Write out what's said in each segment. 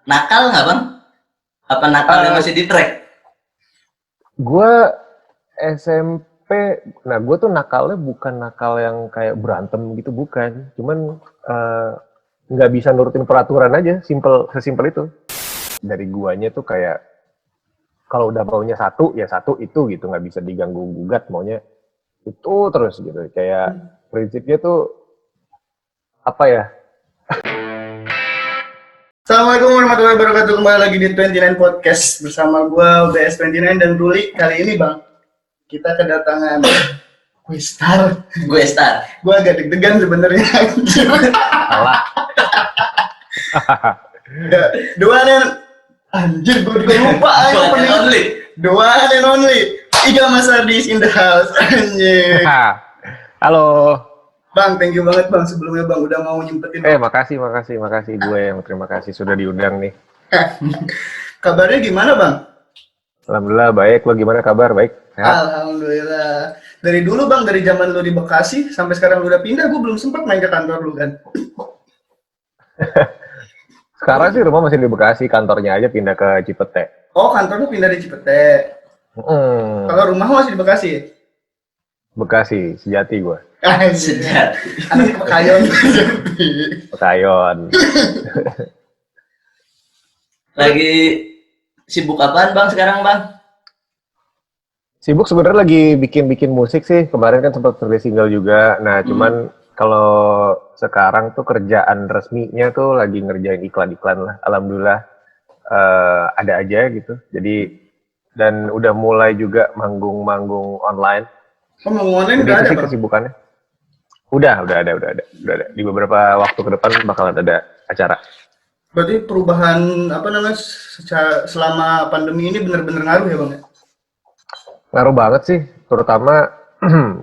Nakal nggak bang? Apa nakalnya masih di track? Gue SMP, nah gue tuh nakalnya bukan nakal yang kayak berantem gitu, bukan. Cuman nggak bisa nurutin peraturan aja, sesimpel itu. Dari guanya tuh kayak kalau udah maunya satu ya satu itu gitu, nggak bisa diganggu gugat, maunya itu terus gitu. Kayak prinsipnya tuh apa ya? Assalamualaikum warahmatullahi wabarakatuh. Kembali lagi di 29 Podcast bersama gue BS29 dan Ruli. Kali ini bang, kita kedatangan gue Star. Gue Star. Gue agak deg-degan sebenarnya. Salah. Dua dan anjir gue juga lupa. One and only. Dua and only. Iga Mas Ardis in the house. Anjir. Halo. Bang, thank you banget bang sebelumnya bang udah mau nyempetin. Makasih gue yang terima kasih sudah diundang nih. Kabarnya gimana bang? Alhamdulillah baik, lo gimana kabar? Baik, sehat? Alhamdulillah. Dari dulu bang, dari zaman lu di Bekasi sampai sekarang lu udah pindah, gue belum sempet main ke kantor lu kan. Sekarang sih rumah masih di Bekasi, kantornya aja pindah ke Cipete. Oh, kantor lu pindah di Cipete. Kalau rumah lu masih di Bekasi? Bekasi, sejati gue. Sejati. Anak Pekayon. Pekayon. Lagi sibuk apaan bang sekarang bang? Sibuk sebenarnya lagi bikin musik sih. Kemarin kan sempat rilis single juga. Nah, cuman kalau sekarang tuh kerjaan resminya tuh lagi ngerjain iklan-iklan lah. Alhamdulillah ada aja gitu. Jadi dan udah mulai juga manggung-manggung online. Oh, mau online Jadi udah itu ada sih bang? kesibukannya. Udah ada. Di beberapa waktu ke depan bakalan ada acara. Berarti perubahan apa namanya selama pandemi ini benar-benar ngaruh ya bang? Ngaruh banget sih, terutama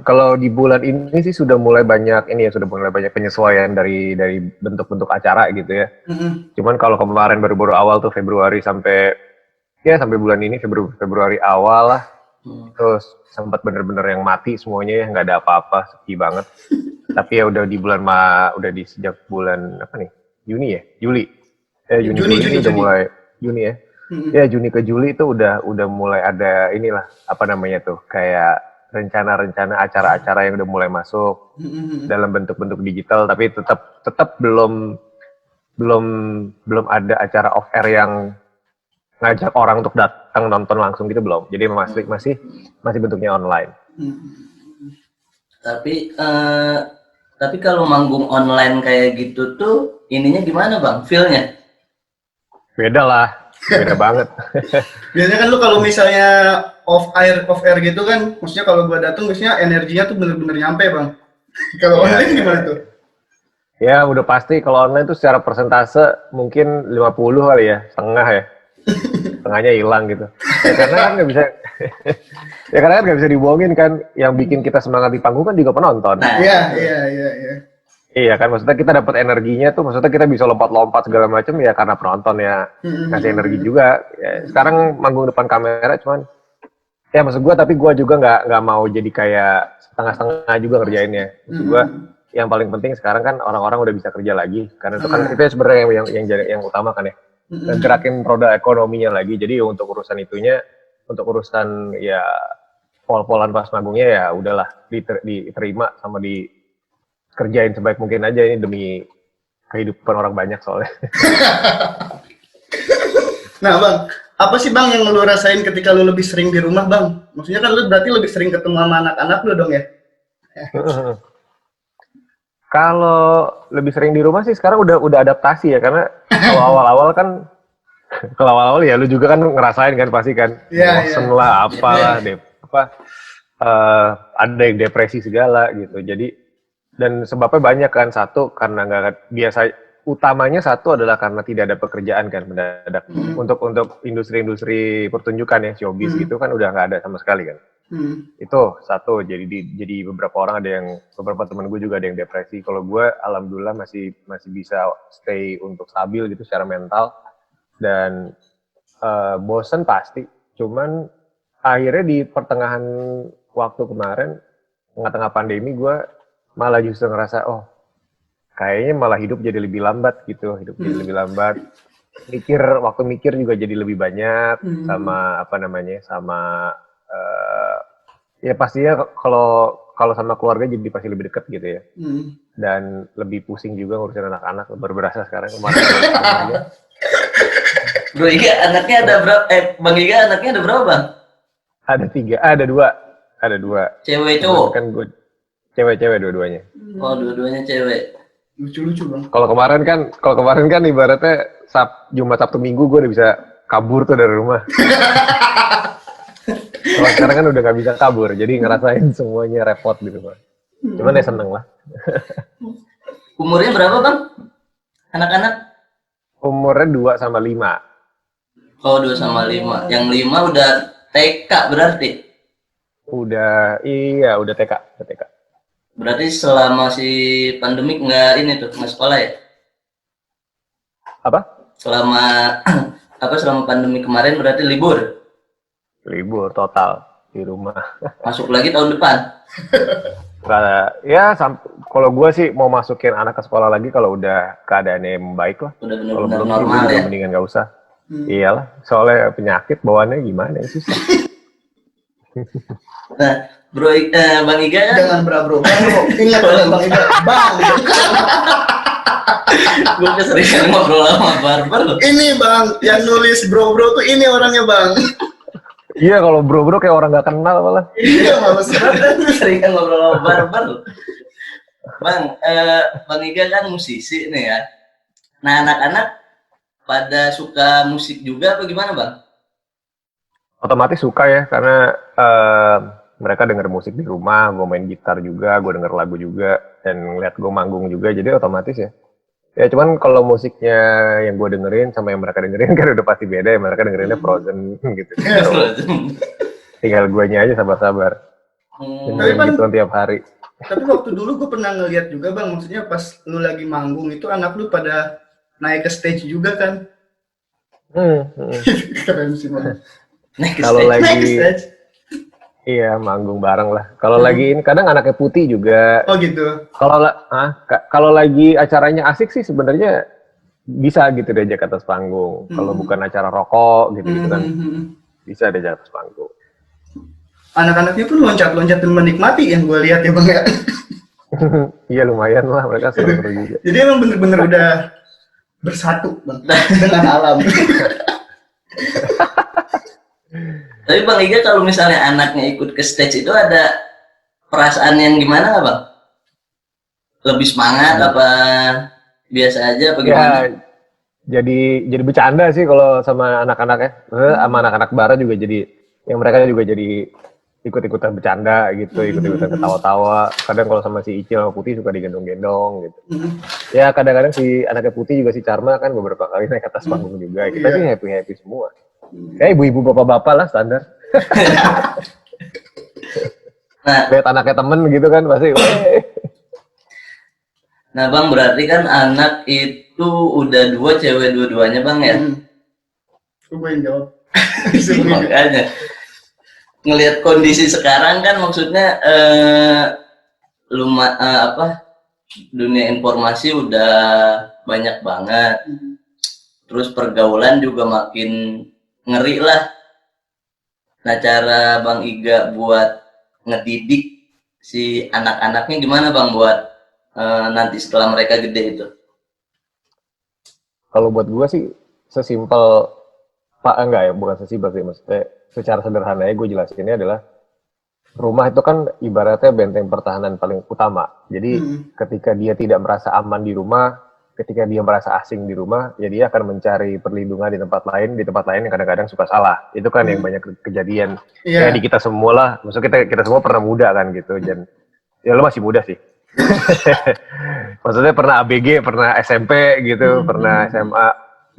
kalau di bulan ini sih sudah mulai banyak penyesuaian dari bentuk-bentuk acara gitu ya. Cuman kalau kemarin baru awal tuh Februari sampai bulan ini Februari awal lah. Terus sempat bener-bener yang mati semuanya ya, nggak ada apa-apa, sepi banget. Tapi ya udah di sejak bulan apa nih? Juni ya? Juli Juni. udah mulai Juni ya. Ya Juni ke Juli itu udah mulai ada inilah apa namanya tuh kayak rencana-rencana acara-acara yang udah mulai masuk dalam bentuk-bentuk digital, tapi tetap belum ada acara off air yang ngajak orang untuk datang nonton langsung gitu, belum. Jadi masih bentuknya online. Tapi kalau manggung online kayak gitu tuh ininya gimana bang? Feel-nya? Beda lah. Beda banget. Biasanya kan lu kalau misalnya off air gitu kan, maksudnya kalau gua datang biasanya energinya tuh bener-bener nyampe bang. Kalau online gimana tuh? Ya udah pasti kalau online tuh secara persentase mungkin 50 kali ya, setengah ya. Setengahnya hilang gitu. Ya karena kan nggak bisa dibohongin kan, yang bikin kita semangat di panggung kan juga penonton. Iya. Iya kan, maksudnya kita dapat energinya tuh, maksudnya kita bisa lompat-lompat segala macam ya karena penonton ya kasih energi juga. Ya, sekarang manggung depan kamera cuman, ya maksud gue, tapi gue juga nggak mau jadi kayak setengah-setengah juga ngerjainnya. Maksud gue yang paling penting sekarang kan orang-orang udah bisa kerja lagi, karena itu kan itu sebenarnya yang utama kan ya. Dan gerakin roda ekonominya lagi. Jadi untuk urusan urusan ya pol-polan pas manggungnya ya udahlah diterima sama kerjain sebaik mungkin aja, ini demi kehidupan orang banyak soalnya. Nah bang, apa sih bang yang lu rasain ketika lu lebih sering di rumah bang? Maksudnya kan lu berarti lebih sering ketemu sama anak-anak lu dong ya? Kalau lebih sering di rumah sih sekarang udah adaptasi ya, karena kalau awal-awal ya lu juga kan ngerasain kan pasti kan, bosen lah apalah ada yang depresi segala gitu. Jadi dan sebabnya banyak kan, satu karena nggak biasa, utamanya satu adalah karena tidak ada pekerjaan kan mendadak. Untuk industri pertunjukan ya, showbiz gitu kan udah nggak ada sama sekali kan. Itu satu, jadi beberapa teman gue juga ada yang depresi. Kalau gue alhamdulillah masih bisa stay untuk stabil gitu secara mental. Dan bosen pasti, cuman akhirnya di pertengahan waktu kemarin, tengah-tengah pandemi, gue malah justru ngerasa kayaknya malah hidup jadi lebih lambat gitu, lebih lambat. waktu mikir juga jadi lebih banyak sama ya pastinya kalau sama keluarga jadi pasti lebih dekat gitu ya. Dan lebih pusing juga ngurusin anak-anak, baru berasa sekarang kemarin. Bro Iga anaknya ada berapa? Bang Iga anaknya ada berapa bang? Ada 3, ada dua. Cewek cowok? Kan gue cewek dua-duanya. Oh dua-duanya cewek. Lucu-lucu bang. Kalau kemarin kan ibaratnya Jumat Sabtu Minggu gue udah bisa kabur tuh dari rumah. Kalau sekarang kan udah nggak bisa kabur, jadi ngerasain semuanya repot gitu bang. Cuman ya seneng lah. Umurnya berapa bang? Anak-anak? Umurnya 2 sama 5. Oh 2 sama 5. Yang 5 udah TK berarti? Udah TK. Berarti selama si pandemik nggak sekolah ya? Apa? Selama pandemi kemarin berarti libur? Libur total di rumah. Masuk lagi tahun depan? Kalau gue sih mau masukin anak ke sekolah lagi kalau udah keadaannya membaik lah. Udah Kalau benar-benar belum normal sih, ya? mendingan nggak usah. Iyalah, soalnya penyakit bawaannya gimana ya, susah. Nah, Bang Iga kan? Jangan bro. Ingat Bang Iga. Bang. Gue keseringan ngobrol sama Barber. Ini bang, yang nulis bro tuh ini orangnya bang. Iya, kalau bro kayak orang nggak kenal malah. Iya malah Keseringan ngobrol sama Barber. Bang, Bang Iga kan musisi nih ya. Nah anak-anak pada suka musik juga apa gimana bang? Otomatis suka ya, karena mereka denger musik di rumah, gue main gitar juga, gue denger lagu juga, dan ngeliat gue manggung juga, jadi otomatis ya. Ya cuman kalau musiknya yang gue dengerin sama yang mereka dengerin kan udah pasti beda ya, mereka dengerinnya Frozen gitu. Tinggal guanya aja sabar-sabar. Dengerin Tapi, gitu tiap hari. Tapi waktu dulu gue pernah ngeliat juga bang, maksudnya pas lu lagi manggung itu anak lu pada naik ke stage juga kan? Keren sih bang. Kalau Naik ke lagi stage. iya manggung bareng lah. Kalau lagi ini kadang anaknya Putih juga. Oh gitu. Kalau lagi acaranya asik sih sebenarnya bisa gitu diajak ke atas panggung. Kalau bukan acara rokok gitu kan bisa diajak atas panggung. Anak-anaknya pun loncat-loncat dan menikmati yang gue lihat ya bang ya. Iya lumayan lah, mereka seru-seru juga. Jadi emang bener-bener udah bersatu bang dengan alam. Tapi Bang Iga kalau misalnya anaknya ikut ke stage itu ada perasaan yang gimana nggak Bang? Lebih semangat apa biasa aja apa gimana? Ya, jadi bercanda sih kalau sama anak-anaknya. Sama anak-anak bara juga jadi, yang mereka juga jadi ikut-ikutan bercanda gitu, ikut-ikutan ketawa-tawa. Kadang kalau sama si Icil sama Putih suka digendong-gendong gitu. Ya kadang-kadang si anaknya Putih juga si Charma kan beberapa kali naik atas panggung juga. Kita sih happy-happy semua. Kayak ibu-ibu bapak-bapak lah standar. Nah, lihat anaknya temen gitu kan pasti. Nah Bang, berarti kan anak itu udah 2 cewek dua-duanya Bang ya? Gue yang jawab. Makanya ngelihat kondisi sekarang kan maksudnya dunia informasi udah banyak banget. Terus pergaulan juga makin ngeri lah. Nah cara Bang Iga buat ngedidik si anak-anaknya gimana Bang buat nanti setelah mereka gede itu? Kalau buat gua sih sesimpel bukan sesimpel sih, maksudnya secara sederhananya gue jelasinnya adalah rumah itu kan ibaratnya benteng pertahanan paling utama. Jadi ketika dia tidak merasa aman di rumah, ketika dia merasa asing di rumah, ya dia akan mencari perlindungan di tempat lain yang kadang-kadang suka salah. Itu kan yang banyak kejadian. Ya di kita semua lah, maksudnya kita semua pernah muda kan gitu. Dan ya lo masih muda sih. Maksudnya pernah ABG, pernah SMP gitu, pernah SMA,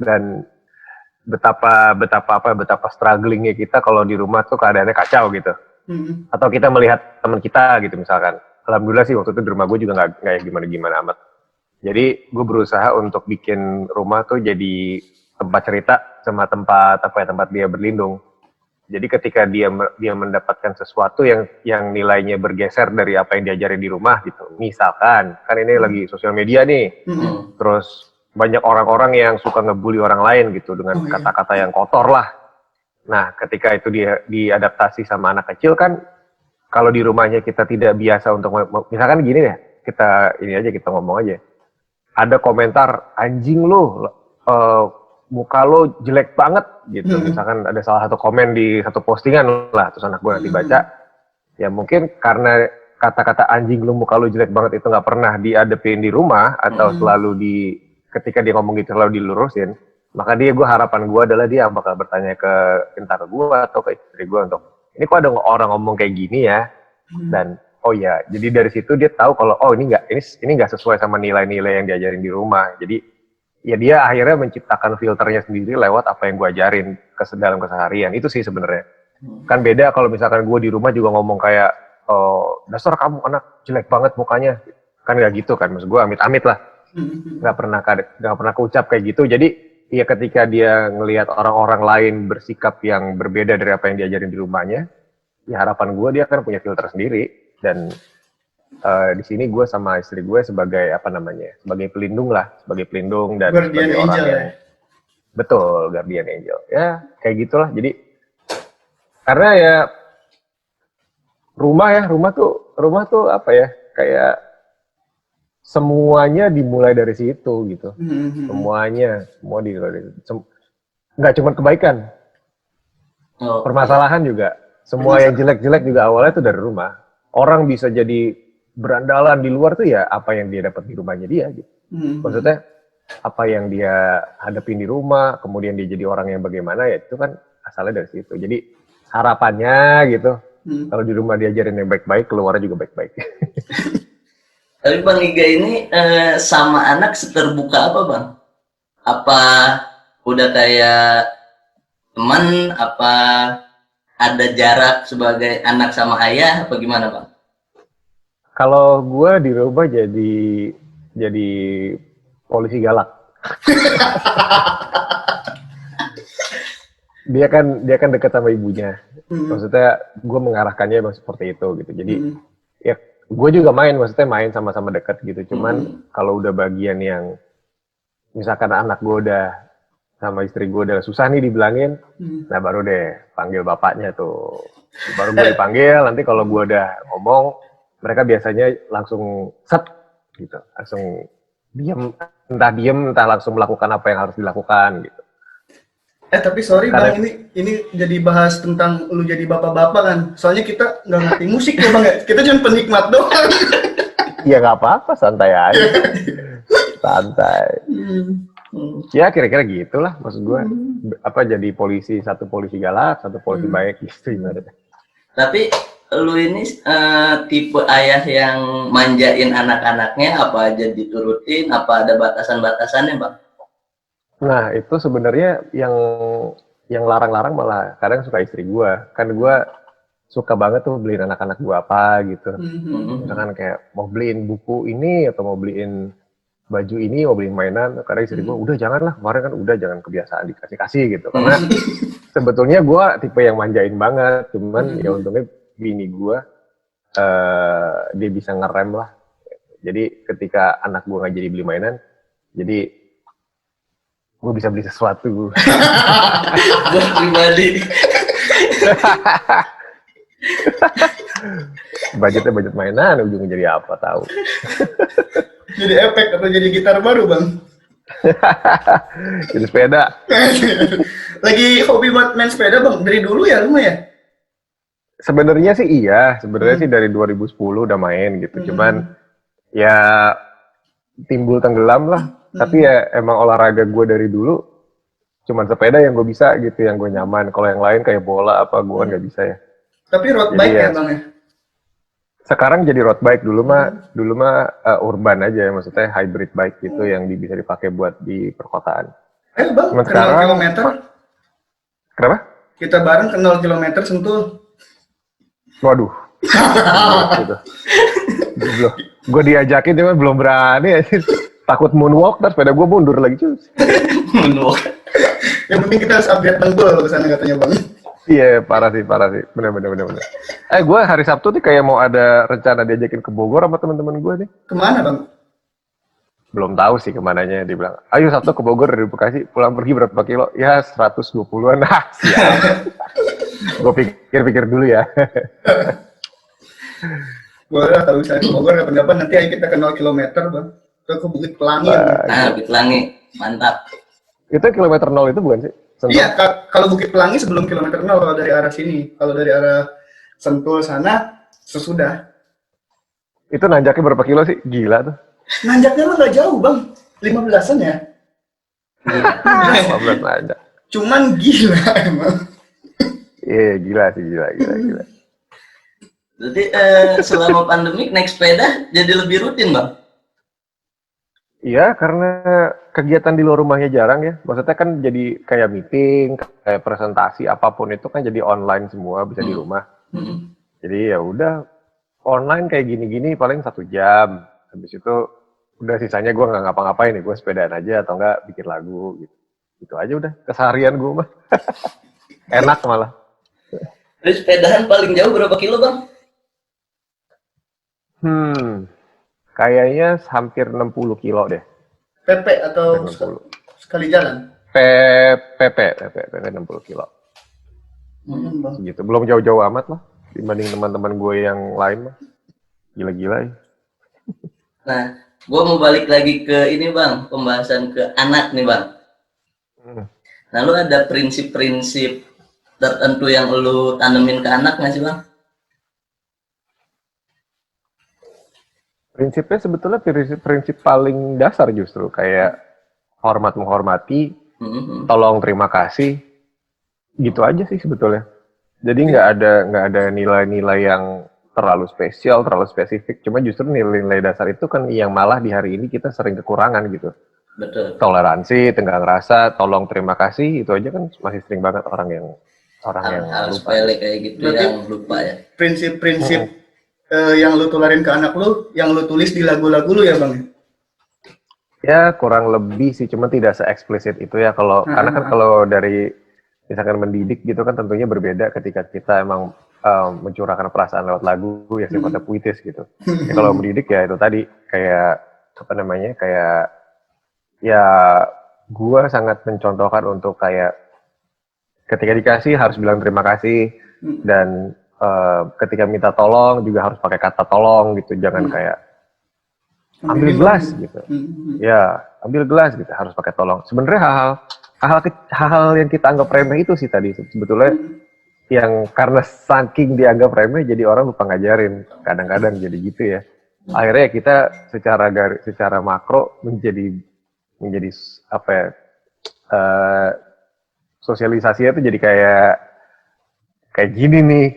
dan betapa strugglingnya kita kalau di rumah tuh keadaannya kacau gitu. Atau kita melihat teman kita gitu misalkan. Alhamdulillah sih waktu itu di rumah gue juga nggak gimana-gimana amat. Jadi gue berusaha untuk bikin rumah tuh jadi tempat cerita sama tempat dia berlindung. Jadi ketika dia mendapatkan sesuatu yang nilainya bergeser dari apa yang diajarin di rumah gitu. Misalkan kan ini lagi sosial media nih. Terus banyak orang-orang yang suka ngebully orang lain gitu dengan kata-kata yang kotor lah. Nah, ketika itu dia diadaptasi sama anak kecil kan, kalau di rumahnya kita tidak biasa untuk, misalkan gini deh, kita ngomong aja. Ada komentar, anjing lu, muka lu jelek banget gitu. Misalkan ada salah satu komen di satu postingan lah, terus anak gue nanti baca, ya mungkin karena kata-kata anjing lu, muka lu jelek banget itu nggak pernah diadepin di rumah, atau selalu ketika dia ngomong gitu selalu dilurusin, maka gue harapan gue adalah dia bakal bertanya entah ke gue atau ke istri gue untuk, ini kok ada orang ngomong kayak gini ya, dan oh ya, jadi dari situ dia tahu kalau ini nggak sesuai sama nilai-nilai yang diajarin di rumah. Jadi ya dia akhirnya menciptakan filternya sendiri lewat apa yang gue ajarin dalam keseharian. Itu sih sebenarnya. Kan beda kalau misalkan gue di rumah juga ngomong kayak, dasar kamu anak jelek banget mukanya, kan nggak gitu kan, maksud gue amit-amit lah, nggak pernah keucap kayak gitu. Jadi ya ketika dia ngelihat orang-orang lain bersikap yang berbeda dari apa yang diajarin di rumahnya, ya harapan gue dia kan punya filter sendiri. Dan di sini gue sama istri gue sebagai sebagai pelindung dan guardian sebagai orang angel, yang betul, guardian angel ya, kayak gitulah. Jadi karena ya rumah tuh apa ya, kayak semuanya dimulai dari situ gitu. Semua dimulai dari situ. Nggak cuma kebaikan, permasalahan juga. Semua yang jelek-jelek juga awalnya tuh dari rumah. Orang bisa jadi berandalan di luar tuh ya apa yang dia dapat di rumahnya dia gitu. Maksudnya apa yang dia hadapin di rumah, kemudian dia jadi orang yang bagaimana, ya itu kan asalnya dari situ. Jadi harapannya gitu, kalau di rumah diajarin yang baik-baik, keluarnya juga baik-baik. Tapi Bang Iga ini sama anak seterbuka apa Bang? Apa udah kayak teman, apa ada jarak sebagai anak sama ayah, apa gimana Bang? Kalau gue di rumah jadi polisi galak. Dia kan dekat sama ibunya. Maksudnya gue mengarahkannya emang seperti itu gitu. Jadi ya gue juga main sama-sama dekat gitu. Cuman kalau udah bagian yang misalkan anak gue udah sama istri gue udah susah nih dibilangin, nah baru deh panggil bapaknya tuh. Baru gue dipanggil, nanti kalau gue udah ngomong, mereka biasanya langsung set gitu, langsung diem entah langsung melakukan apa yang harus dilakukan gitu. Tapi sorry Bang, ini jadi bahas tentang lu jadi bapak-bapak kan. Soalnya kita nggak ngerti musik ya Bang ya. Kita cuma penikmat doang. Ya nggak apa-apa, santai aja. Santai. Ya kira-kira gitulah maksud gue. Apa jadi satu polisi galak, satu polisi baik gitu. Tapi lu ini tipe ayah yang manjain anak-anaknya, apa aja diturutin, apa ada batasan-batasannya Bang? Nah itu sebenarnya yang larang-larang malah kadang suka istri gue. Kan gue suka banget tuh beliin anak-anak gue apa gitu. Misalkan kayak mau beliin buku ini atau mau beliin baju ini, mau beliin mainan, kadang istri gue udah janganlah, kemarin kan udah, jangan kebiasaan dikasih-kasih gitu. Karena sebetulnya gue tipe yang manjain banget, cuman ya untungnya bini gue dia bisa ngerem lah. Jadi ketika anak gue nggak jadi beli mainan, jadi gue bisa beli sesuatu. Gue pribadi. Budgetnya budget mainan, ujungnya jadi apa tahu. Jadi efek atau jadi gitar baru Bang? Jadi sepeda. Lagi hobi buat main sepeda Bang? Dari dulu ya rumah ya? Sebenarnya sih iya, sih dari 2010 udah main gitu. Cuman ya timbul tenggelam lah. Tapi ya emang olahraga gue dari dulu cuman sepeda yang gue bisa gitu, yang gue nyaman. Kalau yang lain kayak bola apa gue kan nggak bisa ya. Tapi road bike ya Bang ya? Sekarang jadi road bike, dulu mah urban aja ya, maksudnya hybrid bike gitu yang bisa dipakai buat di perkotaan. Bang, ke 0 kilometer. Kenapa? Kita bareng ke 0 kilometer Sentul. Waduh. Gitu. Gue diajakin cuman belum berani. Takut moonwalk, terus sepeda gue mundur lagi cuy. Moonwalk. Yang penting kita harus upgrade Sentul ke sana katanya Bang. Iya, parah sih. Bener. Gue hari Sabtu nih kayak mau ada rencana diajakin ke Bogor sama teman-teman gue nih. Kemana Bang? belum tahu sih kemananya. Dia bilang, ayo Sabtu ke Bogor dari Bekasi, pulang pergi berapa kilo? Ya 120-an. Nah, siap. Gue pikir-pikir dulu ya. Boleh lah kalau misalnya ke Bogor kapan-kapan nanti ayo kita ke 0 kilometer bang. Ke Bukit Pelangi. Bukit Pelangi, mantap. Itu kilometer 0 itu bukan sih? Sentul? Iya, kalau Bukit Pelangi sebelum kilometer 0 kalau dari arah sini. Kalau dari arah Sentul sana sesudah. Itu nanjaknya berapa kilo sih? Gila tuh. Nanjaknya mah nggak jauh bang, 15-an ya. 15 nanjak. Cuman gila emang. Iya, gila sih, gila. Jadi selama pandemik naik sepeda jadi lebih rutin bang? Iya, karena kegiatan di luar rumahnya jarang ya. Maksudnya kan jadi kayak meeting, kayak presentasi apapun itu kan jadi online semua, bisa di rumah. Jadi ya udah online kayak gini-gini paling 1 jam. Habis itu udah sisanya gue nggak ngapa-ngapain nih, gue sepedaan aja atau enggak bikin lagu gitu. Gitu aja udah keseharian gue mah. Enak malah. Terus sepedahan paling jauh berapa kilo bang? Kayaknya hampir 60 kilo deh. PP atau sekali jalan? PP 60 kilo. Gitu. Belum jauh-jauh amat lah dibanding teman-teman gue yang lain mah. Gila-gila ya. Nah, gue mau balik lagi ke ini bang, pembahasan ke anak nih bang. Nah, lu ada prinsip-prinsip tertentu yang lu tanemin ke anak nggak sih bang? Prinsipnya sebetulnya prinsip paling dasar justru kayak hormat menghormati, tolong terima kasih, gitu aja sih sebetulnya. Jadi nggak ada nilai-nilai yang terlalu spesial, terlalu spesifik. Cuma justru nilai-nilai dasar itu kan yang malah di hari ini kita sering kekurangan gitu. Betul. Toleransi, tenggang rasa, tolong terima kasih, itu aja kan masih sering banget orang yang hal lupa. sepele kayak gitu. Berarti yang lupa ya. Prinsip-prinsip yang lu tularin ke anak lu, yang lu tulis di lagu-lagu lu ya bang? Ya kurang lebih sih, cuma tidak se-eksplisit itu ya kalau karena kan kalau dari misalkan mendidik gitu kan tentunya berbeda ketika kita emang mencurahkan perasaan lewat lagu yang sifatnya puitis gitu. Ya, kalau mendidik ya itu tadi kayak apa namanya kayak ya gua sangat mencontohkan untuk kayak ketika dikasih harus bilang terima kasih dan ketika minta tolong juga harus pakai kata tolong gitu, jangan kayak ambil gelas gitu. Ya, ambil gelas gitu, harus pakai tolong. Sebenarnya hal-hal yang kita anggap remeh itu sih tadi sebetulnya yang karena saking dianggap remeh jadi orang lupa ngajarin. Kadang-kadang jadi gitu ya. Akhirnya kita secara makro menjadi apa ya? Sosialisasinya itu jadi kayak gini nih,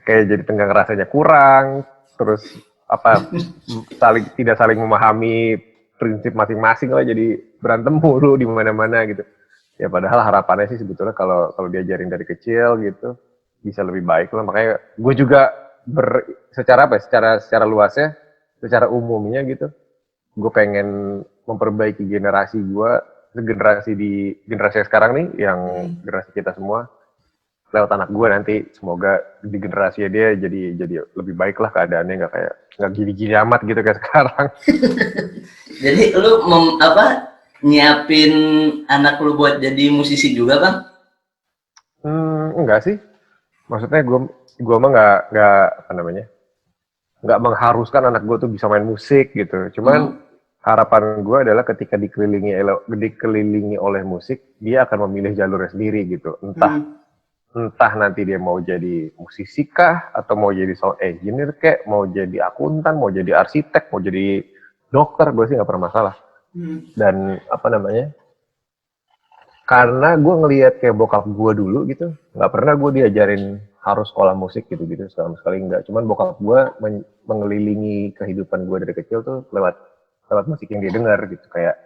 kayak jadi tenggang rasanya kurang, terus apa tidak saling memahami prinsip masing-masing lah, jadi berantem mulu di mana-mana gitu. Ya padahal harapannya sih sebetulnya kalau diajarin dari kecil gitu bisa lebih baik lah. Makanya gue juga secara luasnya, secara umumnya gitu, gue pengen memperbaiki generasi yang sekarang nih, yang generasi kita semua lewat anak gue nanti, semoga di generasi dia jadi lebih baik lah keadaannya, nggak gini-gini amat gitu kayak sekarang. Jadi lu nyiapin anak lu buat jadi musisi juga bang? Enggak sih, maksudnya gue mah nggak mengharuskan anak gue tuh bisa main musik gitu. Cuman harapan gue adalah ketika dikelilingi oleh musik, dia akan memilih jalurnya sendiri gitu. Entah nanti dia mau jadi musisi kah, atau mau jadi sound engineer kek, mau jadi akuntan, mau jadi arsitek, mau jadi dokter, gue sih nggak pernah masalah. Dan apa namanya, karena gue ngelihat kayak bokap gue dulu gitu, nggak pernah gue diajarin harus sekolah musik gitu sama sekali nggak. Cuman bokap gue mengelilingi kehidupan gue dari kecil tuh lewat musik yang dia dengar gitu, kayak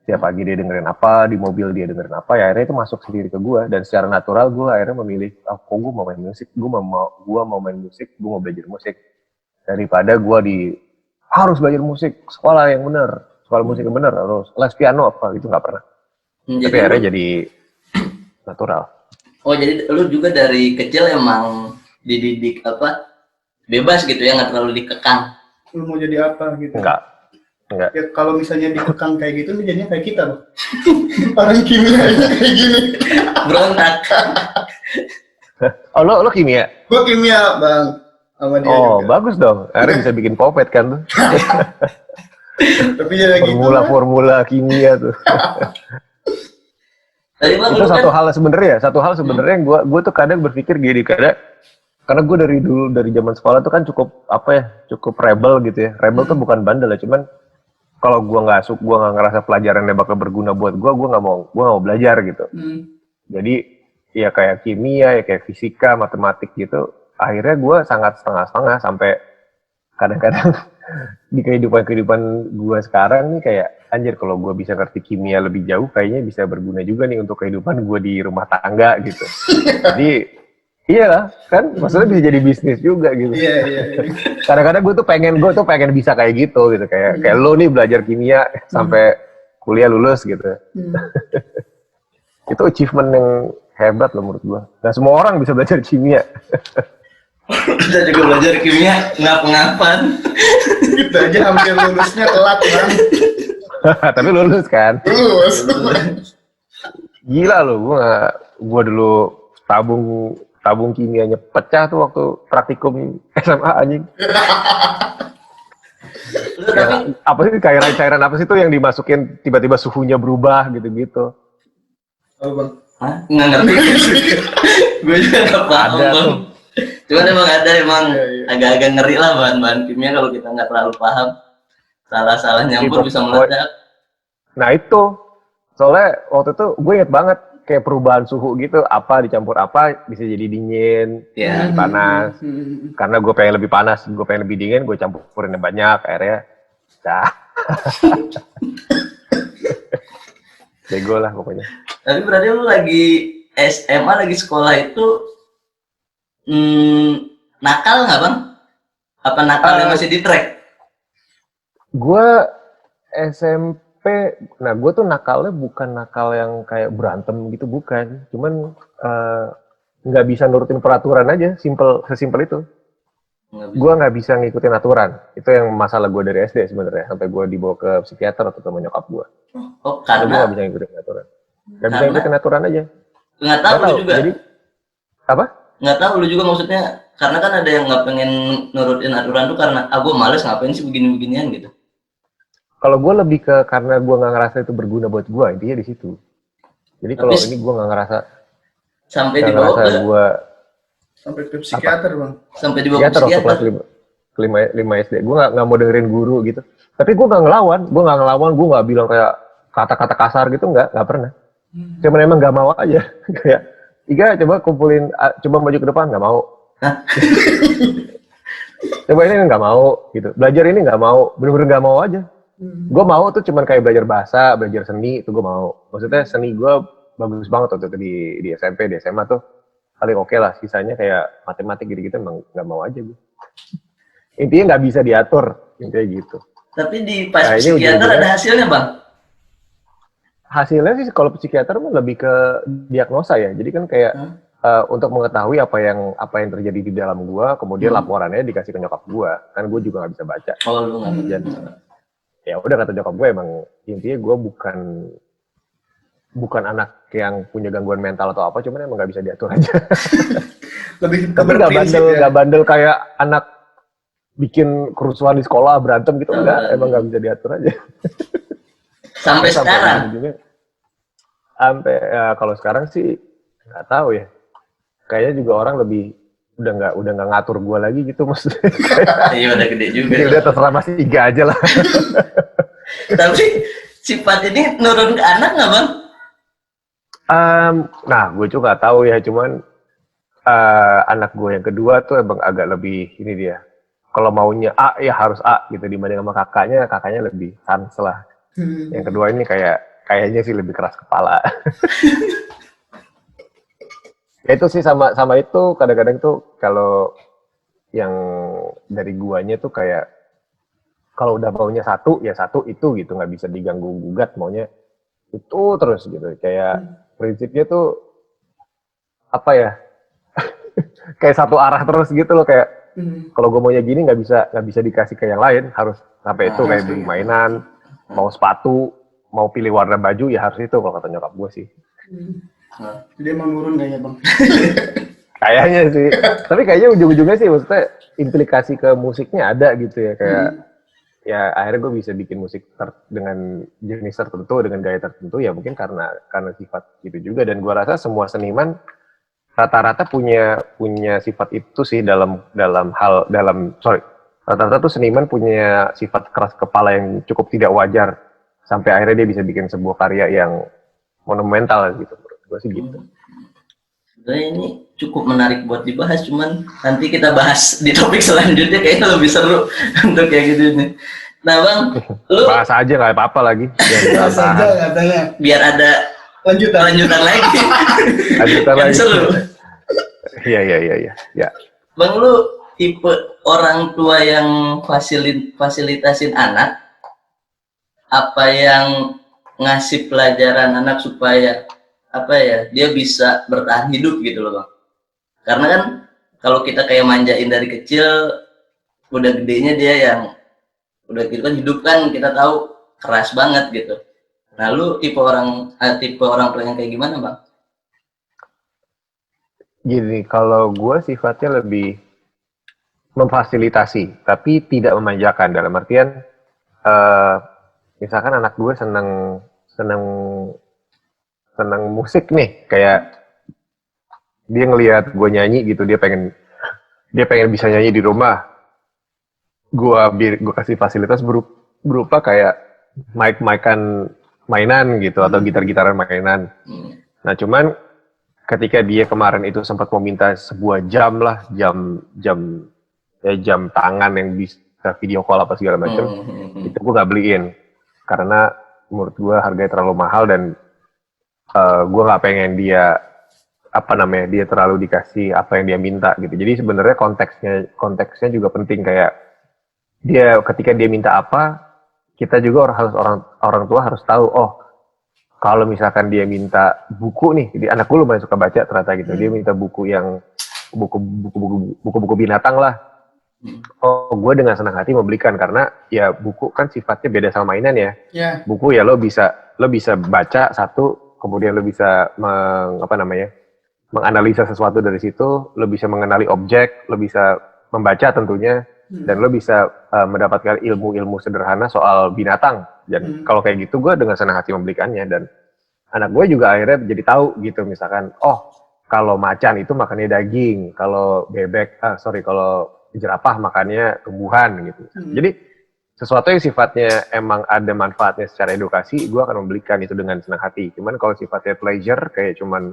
tiap pagi dia dengerin apa, di mobil dia dengerin apa, ya akhirnya itu masuk sendiri ke gue, dan secara natural gue akhirnya memilih, kok gue mau main musik, gue mau main musik, gue mau belajar musik, daripada gue harus belajar musik, sekolah musik yang benar, harus les piano apa gitu, nggak pernah. Tapi akhirnya jadi natural. Oh, jadi lu juga dari kecil emang dididik bebas gitu ya, nggak terlalu dikekang? Lu mau jadi apa gitu? Nggak Enggak. Ya kalau misalnya dikekang kayak gitu, nih jadinya kayak kita, Bang. Orang kimianya kayak gini. Berontak. Oh, lo kimia? Gue kimia, Bang. Sama dia Oh, juga. bagus dong. Akhirnya bisa bikin popet kan tuh. Tapi ya gitu lah. Formula kimia tuh. Tadi Bang Itu lu kan satu hal sebenarnya yang gue tuh kadang berpikir gini, karena gue dari dulu, dari zaman sekolah tuh kan cukup rebel gitu ya. Rebel tuh bukan bandel ya, cuman kalau gue nggak ngerasa pelajarannya bakal berguna buat gue nggak mau belajar gitu. Jadi ya kayak kimia, ya kayak fisika, matematik gitu, akhirnya gue sangat setengah-setengah sampai kadang-kadang di kehidupan gue sekarang nih kayak anjir, kalau gue bisa ngerti kimia lebih jauh kayaknya bisa berguna juga nih untuk kehidupan gue di rumah tangga gitu. Jadi iyalah kan, maksudnya bisa jadi bisnis juga gitu. Iya. Kadang-kadang gue tuh pengen bisa kayak gitu kayak lo nih belajar kimia sampai kuliah lulus gitu. Itu achievement yang hebat loh menurut gue. Nah, semua orang bisa belajar kimia. kita juga belajar kimia ngap-ngapan. Kita aja hampir lulusnya telat, Bang. Tapi lulus kan. Lulus. Gila loh, gue dulu tabung kimianya pecah tuh waktu praktikum SMA anjing. Lu tapi Apa sih cairan apa sih tuh yang dimasukin tiba-tiba suhunya berubah gitu-gitu. Oh, Bang. hah? Nggak ngerti. Gue juga nggak paham Ada Bang. tuh. Cuman emang ada Iya. agak-agak ngeri lah bahan-bahan kimia kalau kita nggak terlalu paham. Salah-salah nyampur Iya, bisa meledak. Nah itu, soalnya waktu itu gue inget banget kayak perubahan suhu gitu, apa dicampur apa bisa jadi dingin, Ya. jadi panas. Karena gue pengen lebih panas, gue pengen lebih dingin, gue campurin yang banyak, akhirnya dah. Bego lah pokoknya. Tapi berarti lu lagi SMA, lagi sekolah itu nakal nggak Bang? Apa nakalnya masih di track? Gue SMP, nah gue tuh nakalnya bukan nakal yang kayak berantem gitu, bukan. Cuman nggak bisa nurutin peraturan aja, sesimpel itu. Gue nggak bisa ngikutin aturan. Itu yang masalah gue dari SD sebenarnya, sampai gue dibawa ke psikiater atau sama nyokap gue. Oh, Gue nggak karena bisa ngikutin aturan. Nggak bisa ngikutin aturan aja. nggak tahu Nggak lu juga. Jadi apa? Nggak tahu lu juga maksudnya, karena kan ada yang nggak pengen nurutin aturan tuh karena gue males ngapain sih begini-beginian gitu. Kalau gue lebih ke karena gue nggak ngerasa itu berguna buat gue, intinya di situ. Jadi kalau Tapi ini gue nggak ngerasa sampai dibawa ke gue Sampai ke psikiater, Bang. sampai dibawa ke psikiater waktu kelas psikiater. 5 SD. Gue nggak mau dengerin guru gitu. Tapi gue nggak ngelawan, gue nggak bilang kayak kata-kata kasar gitu, nggak pernah. Cuman emang nggak mau aja. Kayak, Iga coba kumpulin, coba maju ke depan, nggak mau. Coba ini nggak mau gitu. Belajar ini nggak mau, bener-bener nggak mau aja. Gue mau tuh cuman kayak belajar bahasa, belajar seni, itu gue mau. Maksudnya seni gue bagus banget waktu itu di SMP, di SMA tuh paling oke lah. Sisanya kayak matematik gitu-gitu emang nggak mau aja gue. Intinya nggak bisa diatur, intinya gitu. Tapi di pas Nah, ini psikiater ujung-ujungnya ada hasilnya Bang. Hasilnya sih kalau psikiater mah lebih ke diagnosa ya. Jadi kan kayak untuk mengetahui apa yang terjadi di dalam gua, kemudian laporannya dikasih ke nyokap gua. Kan gua juga nggak bisa baca. Oh lu nggak Dan ya udah, kata nyokap gue emang intinya gua bukan anak yang punya gangguan mental atau apa, cuman emang nggak bisa diatur aja. Lebih Tapi nggak berprinsip bandel, ya. nggak bandel kayak anak bikin kerusuhan di sekolah, berantem gitu, enggak. Emang nggak bisa diatur aja. sampai sekarang. Sampai ya, kalau sekarang sih nggak tahu ya. Kayaknya juga orang lebih udah nggak ngatur gue lagi gitu, maksudnya. Iya udah gede juga. Udah terserah Mas Iga aja lah. Tapi sifat ini nurun ke anak nggak Bang? Nah, gue juga nggak tahu ya, cuman anak gue yang kedua tuh emang agak lebih ini dia. Kalau maunya A ya harus A gitu, dibanding sama kakaknya lebih sans lah. Yang kedua ini kayaknya sih lebih keras kepala. Ya itu sih sama itu kadang-kadang tuh kalau yang dari guanya tuh kayak kalau udah maunya satu ya satu itu gitu, nggak bisa diganggu gugat, maunya itu terus gitu. Kayak prinsipnya tuh apa ya? Kayak satu arah terus gitu loh, kayak kalau gue maunya gini nggak bisa dikasih ke yang lain, harus Sampai itu kayak beli mainan, mau sepatu, mau pilih warna baju ya harus itu kalau kata nyokap gue sih. Jadi emang ngurun kayaknya bang. Kayaknya sih. Tapi kayaknya ujung-ujungnya sih maksudnya implikasi ke musiknya ada gitu ya kayak ya akhirnya gue bisa bikin musik dengan jenis tertentu dengan gaya tertentu ya mungkin karena sifat itu juga dan gue rasa semua seniman rata-rata punya sifat itu sih rata-rata tuh seniman punya sifat keras kepala yang cukup tidak wajar sampai akhirnya dia bisa bikin sebuah karya yang monumental gitu menurut gue sih gitu. Sebenarnya ini cukup menarik buat dibahas, cuman nanti kita bahas di topik selanjutnya kayaknya lebih seru untuk kayak gitu nih. Nah bang, lu bahas aja nggak apa-apa lagi. Bahas aja katanya. Biar ada lanjutan lagi. Lanjutan lagi. Seru. Iya. Bang, lu tipe orang tua yang fasilitasin anak, apa yang ngasih pelajaran anak supaya dia bisa bertahan hidup gitu loh bang. Karena kan kalau kita kayak manjain dari kecil, udah gedenya dia yang udah gitu kan hidup kan kita tahu keras banget gitu. Nah lu tipe orang tua yang kayak gimana bang? Gini, kalau gue sifatnya lebih memfasilitasi, tapi tidak memanjakan. Dalam artian, misalkan anak gue seneng musik nih, kayak dia ngelihat gue nyanyi gitu, dia pengen bisa nyanyi di rumah. Gue kasih fasilitas berupa kayak mic-mican mainan gitu atau gitar-gitaran mainan. Nah cuman ketika dia kemarin itu sempat meminta sebuah jam tangan yang bisa video call apa segala macam, itu gue nggak beliin karena menurut gue harganya terlalu mahal dan gue nggak pengen dia terlalu dikasih apa yang dia minta gitu. Jadi sebenarnya konteksnya juga penting kayak ketika dia minta apa, kita juga orang tua harus tahu kalau misalkan dia minta buku nih, jadi anak gue lumayan suka baca ternyata gitu. Dia minta buku binatang lah. Gue dengan senang hati membelikan karena ya buku kan sifatnya beda sama mainan ya. Yeah. Buku ya lo bisa baca satu, kemudian lo bisa menganalisa sesuatu dari situ, lo bisa mengenali objek, lo bisa membaca tentunya, dan lo bisa mendapatkan ilmu-ilmu sederhana soal binatang. Dan kalau kayak gitu gue dengan senang hati membelikannya dan anak gue juga akhirnya jadi tahu gitu misalkan kalau macan itu makannya daging, kalau kalau jerapah makannya tumbuhan gitu. Jadi sesuatu yang sifatnya emang ada manfaatnya secara edukasi, gue akan membelikan itu dengan senang hati. Cuman kalau sifatnya pleasure kayak cuman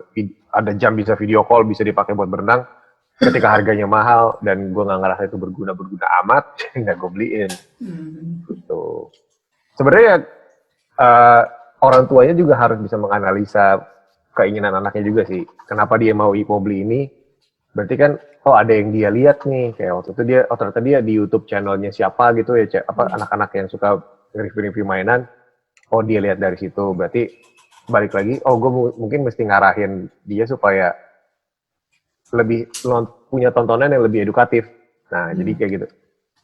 ada jam bisa video call, bisa dipakai buat berenang, ketika harganya mahal dan gue nggak ngerasa itu berguna amat, nggak gue beliin. Gitu. Sebenarnya orang tuanya juga harus bisa menganalisa keinginan anaknya juga sih. Kenapa dia mau beli ini? Berarti kan ada yang dia lihat nih, kayak waktu itu ternyata dia di YouTube channelnya siapa gitu ya, anak-anak yang suka review mainan. Dia lihat dari situ. Berarti balik lagi, gue mungkin mesti ngarahin dia supaya lebih punya tontonan yang lebih edukatif. Nah, jadi kayak gitu.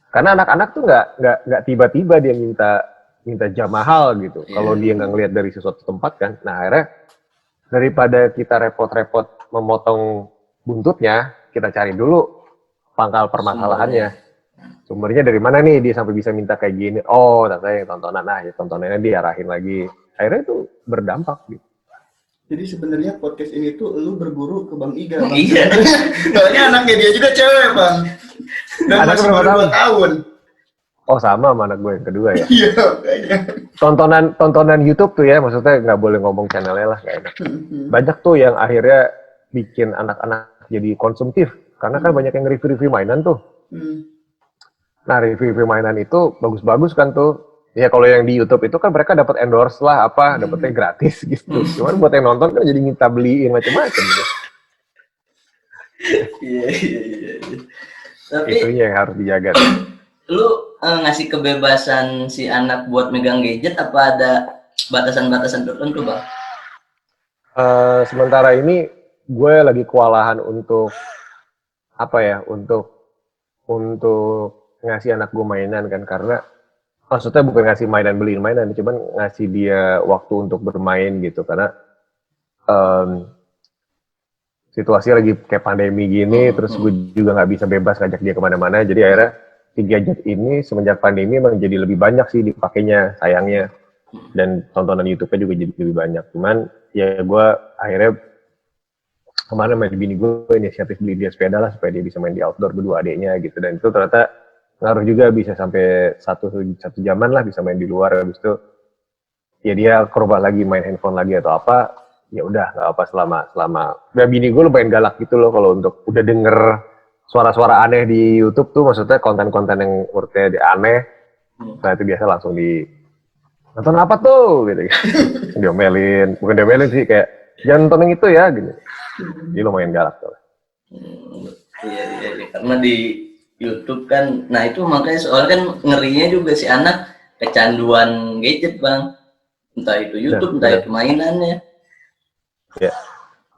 Karena anak-anak tuh nggak tiba-tiba dia minta jam mahal gitu. Yeah. Kalau dia nggak ngelihat dari sesuatu tempat kan. Nah, akhirnya daripada kita repot-repot memotong buntutnya, kita cari dulu pangkal permasalahannya. Sumbernya dari mana nih dia sampai bisa minta kayak gini? Ternyata yang tontonan. Nah, ya tontonannya diarahin lagi. Akhirnya itu berdampak gitu. Jadi sebenarnya podcast ini tuh lu berguru ke Bang Iga. Bang. Iya. Soalnya anaknya dia juga cewek, Bang. Dan masih baru 2 tahun. Sama anak gue yang kedua ya. Iya, kayaknya. Tontonan YouTube tuh ya, maksudnya nggak boleh ngomong channelnya lah, nggak enak. Banyak tuh yang akhirnya bikin anak-anak jadi konsumtif, karena kan banyak yang review mainan tuh. Nah, review mainan itu bagus-bagus kan tuh. Ya kalau yang di YouTube itu kan mereka dapat endorse lah dapetnya gratis gitu. Cuman buat yang nonton kan jadi minta beliin macam-macam gitu. Iya. Tapi itunya yang harus dijaga. Lu ngasih kebebasan si anak buat megang gadget apa ada batasan-batasan tertentu, Bang? Sementara ini gue lagi kewalahan untuk untuk ngasih anak gue mainan kan, karena maksudnya bukan ngasih mainan, beliin mainan, cuman ngasih dia waktu untuk bermain gitu, karena situasi lagi kayak pandemi gini, terus gue juga nggak bisa bebas ngajak dia kemana-mana, jadi akhirnya si gadget ini semenjak pandemi emang jadi lebih banyak sih dipakainya, sayangnya, dan tontonan YouTube-nya juga jadi lebih banyak. Cuman ya gue akhirnya kemarin sama bini gue inisiatif beli dia sepeda lah supaya dia bisa main di outdoor berdua adiknya gitu, dan itu ternyata ngaruh juga, bisa sampai satu jaman lah bisa main di luar. Habis itu ya dia kerubah lagi main handphone lagi atau apa, ya udah nggak apa selama ya bini gue lumayan galak gitu loh kalau untuk udah denger suara-suara aneh di YouTube tuh, maksudnya konten-konten yang menurutnya dia aneh, nah itu biasa langsung di nonton apa tuh gitu, diomelin, bukan diomelin sih, kayak jangan nonton yang itu ya gitu. Dia lumayan galak tuh. Iya, karena di YouTube kan, nah itu makanya soalnya kan ngerinya juga si anak kecanduan gadget bang, entah itu YouTube, entah itu mainannya. Ya,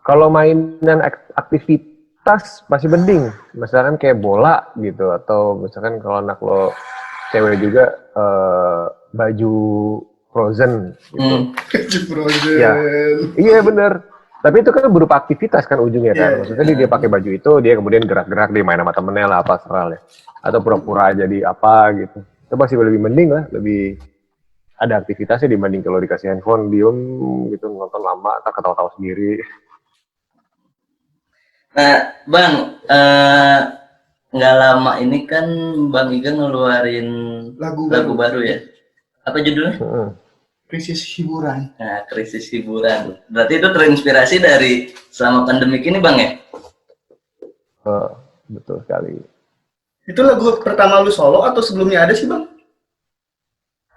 kalau mainan aktivitas masih mending, misalkan kayak bola gitu, atau misalkan kalau anak lo cewek juga baju Frozen gitu. Baju Frozen. Ya, iya bener. Tapi itu kan berupa aktivitas kan ujungnya kan. Maksudnya dia pakai baju itu, dia kemudian gerak-gerak, dia main sama temennya lah apa serah ya. Atau pura-pura jadi apa gitu. Itu masih lebih mending lah, lebih ada aktivitasnya dibanding kalau dikasih handphone diem gitu nonton lama, tak ketawa-tawa sendiri. Nah bang, nggak lama ini kan Bang Iga ngeluarin lagu baru ya. Apa judulnya? Krisis hiburan. Nah, krisis hiburan. Berarti itu terinspirasi dari selama pandemik ini bang ya? Betul sekali. Itu lagu pertama lu solo atau sebelumnya ada sih bang?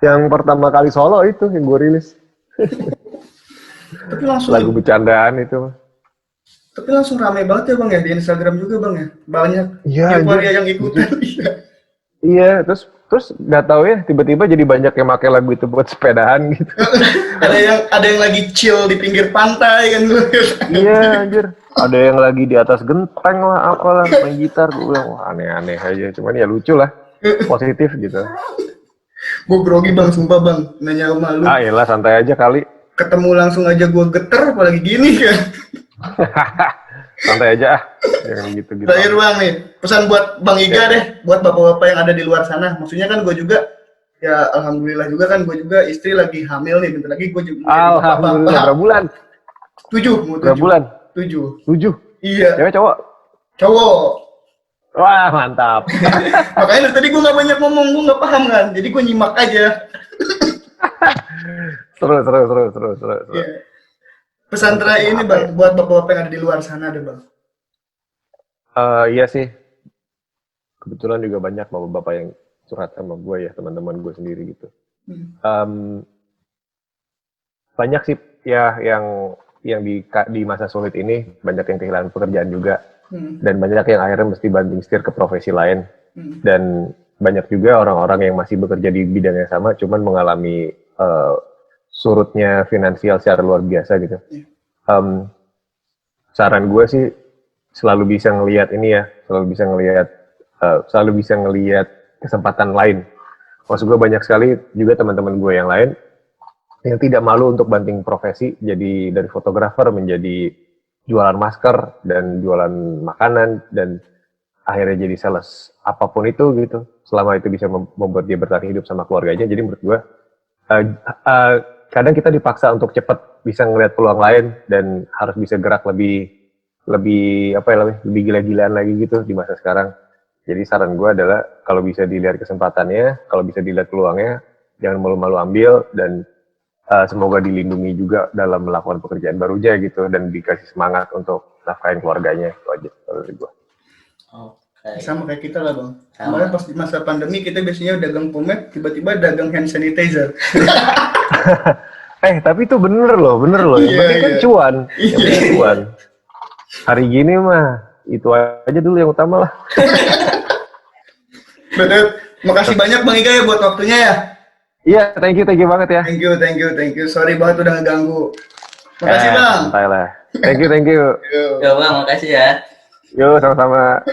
Yang pertama kali solo itu yang gue rilis. Tapi langsung lagu bercandaan itu. Tapi langsung rame banget ya bang ya, di Instagram juga bang ya, banyak ya, yang ikutan. Iya, terus nggak tahu ya, tiba-tiba jadi banyak yang pakai lagu itu buat sepedahan gitu. ada yang lagi chill di pinggir pantai kan. Iya anjir, ada yang lagi di atas genteng lah, apalah main gitar. Gue bilang wah aneh-aneh aja, cuman ya lucu lah, positif gitu. Gue grogi bang, sumpah bang, nanya sama lu. Iyalah santai aja kali. Ketemu langsung aja gue geter, apalagi gini kan. Santai aja jangan gitu-gitu. Terakhir bang nih, pesan buat Bang Iga deh, buat bapak-bapak yang ada di luar sana. Maksudnya kan gue juga, ya alhamdulillah juga kan, gue juga istri lagi hamil nih, bentar lagi gue juga. Alhamdulillah, berapa bulan? 7, mau 7. Berapa bulan? 7. Iya. Cewek cowok? Cowok. Wah mantap. Makanya dari tadi gue gak banyak ngomong, gue gak paham kan, jadi gue nyimak aja. Seru. Yeah. Pesan terakhir ini bang, buat bapak-bapak yang ada di luar sana deh bang. Iya sih, kebetulan juga banyak bapak-bapak yang curhat sama gue ya, teman-teman gue sendiri gitu. Banyak sih ya yang di masa sulit ini banyak yang kehilangan pekerjaan juga, dan banyak yang akhirnya mesti banting setir ke profesi lain, dan banyak juga orang-orang yang masih bekerja di bidang yang sama, cuman mengalami surutnya finansial secara luar biasa gitu. Saran gue sih selalu bisa ngelihat ini ya, selalu bisa ngelihat kesempatan lain. Maksud gue banyak sekali juga teman-teman gue yang lain yang tidak malu untuk banting profesi, jadi dari fotografer menjadi jualan masker dan jualan makanan, dan akhirnya jadi sales apapun itu gitu, selama itu bisa membuat dia bertahan hidup sama keluarganya. Jadi menurut gue kadang kita dipaksa untuk cepat bisa ngelihat peluang lain dan harus bisa gerak lebih gila-gilaan lagi gitu di masa sekarang. Jadi saran gue adalah kalau bisa dilihat kesempatannya, kalau bisa dilihat peluangnya, jangan malu-malu ambil, dan semoga dilindungi juga dalam melakukan pekerjaan barunya gitu, dan dikasih semangat untuk nafkahin keluarganya. Itu aja dari gue. Sama kayak kita lah bang. Kemarin pas di masa pandemi kita biasanya dagang pomade, tiba-tiba dagang hand sanitizer. Tapi itu bener loh. Yang penting kan cuan. Yang penting cuan. Hari gini mah itu aja dulu yang utama lah. Bener. Makasih banyak Bang Iga ya buat waktunya ya. Iya, thank you banget ya. Thank you. Sorry banget udah ngeganggu. Makasih bang. Santai lah. Thank you. Yo bang, makasih ya. Yo, sama-sama.